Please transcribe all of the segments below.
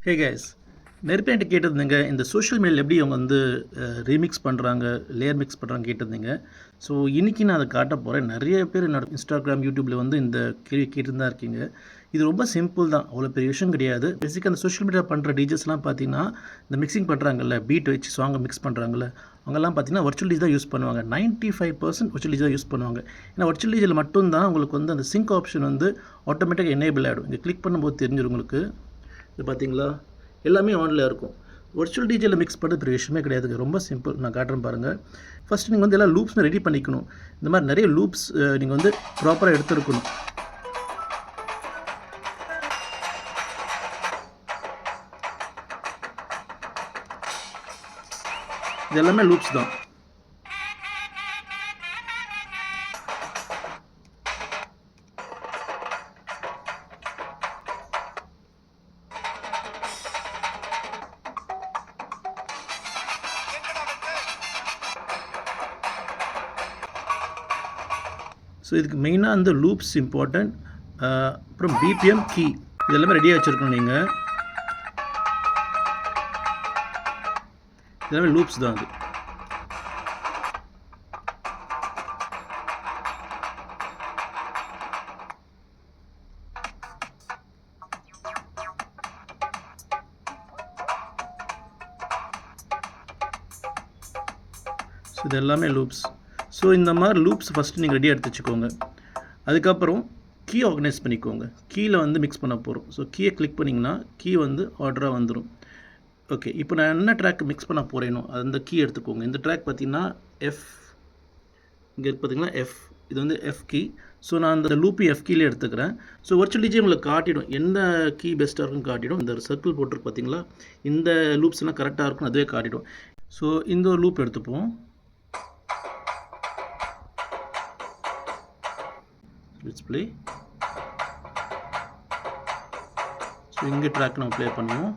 Hey guys, நிறைய பேர் என்கிட்ட கேட்டிருந்தீங்க இந்த சோஷியல் மீடியாவில் எப்படி அவங்க வந்து ரீமிக்ஸ் பண்ணுறாங்க, லேயர் மிக்ஸ் பண்ணுறாங்க கேட்டிருந்தீங்க. ஸோ இன்றைக்கி நான் அதை காட்ட போகிறேன். நிறைய பேர் என்னோட இன்ஸ்டாகிராம், யூடியூப்பில் வந்து இந்த கேள்வி கேட்டு தான் இருக்கீங்க. இது ரொம்ப சிம்பிள் தான், அவ்வளோ பெரிய விஷயம் கிடையாது. பேசிக்காக அந்த சோஷியல் மீடியா பண்ணுற டிஜேஸ்லாம் பார்த்தீங்கன்னா, இந்த மிக்சிங் பண்ணுறாங்கல்ல, பீட் வச்சு சாங்கை மிக்ஸ் பண்ணுறாங்கல்ல, அவங்கெல்லாம் பார்த்தீங்கன்னா வர்ச்சுவல் டிஜே தான் யூஸ் பண்ணுவாங்க. 95% வர்ச்சுவல் டிஜே தான் யூஸ் பண்ணுவாங்க. ஏன்னா வர்ச்சுவல் டிஜேயில் மட்டும்தான் உங்களுக்கு வந்து அந்த சிங்க் ஆப்ஷன் வந்து ஆட்டோமேட்டிக்காக எனேபிள் ஆகிடும். இங்கே கிளிக் பண்ணும்போது தெரிஞ்சிடும் உங்களுக்கு. இது பார்த்தீங்களா, எல்லாமே ஆனில் இருக்கும். வர்ச்சுவல் டிஜேயில் மிக்ஸ் பண்ணுறது பெரிய விஷயமே கிடையாதுங்க, ரொம்ப சிம்பிள். நான் காட்டுறேன் பாருங்கள். ஃபஸ்ட்டு நீங்கள் வந்து எல்லா லூப்ஸும் ரெடி பண்ணிக்கணும். இந்த மாதிரி நிறைய லூப்ஸ் நீங்கள் வந்து ப்ராப்பராக எடுத்துருக்கணும். இது எல்லாமே லூப்ஸ் தான். ஸோ இதுக்கு மெயினாக அந்த லூப்ஸ் இம்பார்ட்டன்ட். அப்புறம் பிபிஎம் கீ இதெல்லாமே ரெடியாக வச்சுருக்கணும் நீங்கள். இதெல்லாமே லூப்ஸ் தான் அது. ஸோ இது எல்லாமே லூப்ஸ். ஸோ இந்த மாதிரி லூப்ஸ் ஃபஸ்ட்டு நீங்கள் ரெடியாக எடுத்து வச்சுக்கோங்க. அதுக்கப்புறம் கீ ஆர்கனைஸ் பண்ணிக்கோங்க. கீயில் வந்து மிக்ஸ் பண்ண போகிறோம். ஸோ கீயை கிளிக் பண்ணிங்கன்னா கீ வந்து ஆர்டராக வந்துடும். ஓகே, இப்போ நான் என்ன ட்ராக் மிக்ஸ் பண்ண போகிறேனோ அந்த கீ எடுத்துக்கோங்க. இந்த ட்ராக் பார்த்திங்கன்னா எஃப், இங்கே பார்த்திங்கன்னா எஃப், இது வந்து எஃப் கீ. ஸோ நான் அந்த லூப்பி எஃப் கீழே எடுத்துக்கிறேன். ஸோ வர்ச்சுவல் டிஜே உங்களுக்கு காட்டிடும் எந்த கீ பெஸ்ட்டாக இருக்குன்னு காட்டிடும். இந்த சர்க்கிள் போட்டிருக்கு பார்த்தீங்களா, இந்த லூப்ஸ் எல்லாம் கரெக்டாக இருக்குன்னு அதுவே காட்டிடும். ஸோ இந்த ஒரு லூப் எடுத்துப்போம். Let's play. ஸோ இங்கே ட்ராக் நம்ம ப்ளே பண்ணுவோம்.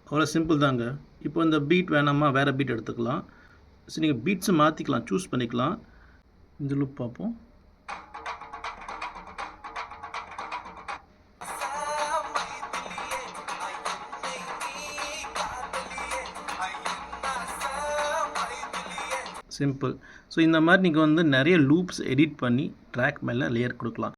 அவ்வளோ சிம்பிள் தாங்க. இப்போ இந்த பீட் வேணாமா, வேறு பீட் எடுத்துக்கலாம். ஸோ நீங்கள் பீட்ஸை மாற்றிக்கலாம், சூஸ் பண்ணிக்கலாம். இந்த லூப் பார்ப்போம். சிம்பிள். ஸோ இந்த மாதிரி நீங்கள் வந்து நிறைய லூப்ஸ் எடிட் பண்ணி ட்ராக் மேலே லேயர் கொடுக்கலாம்.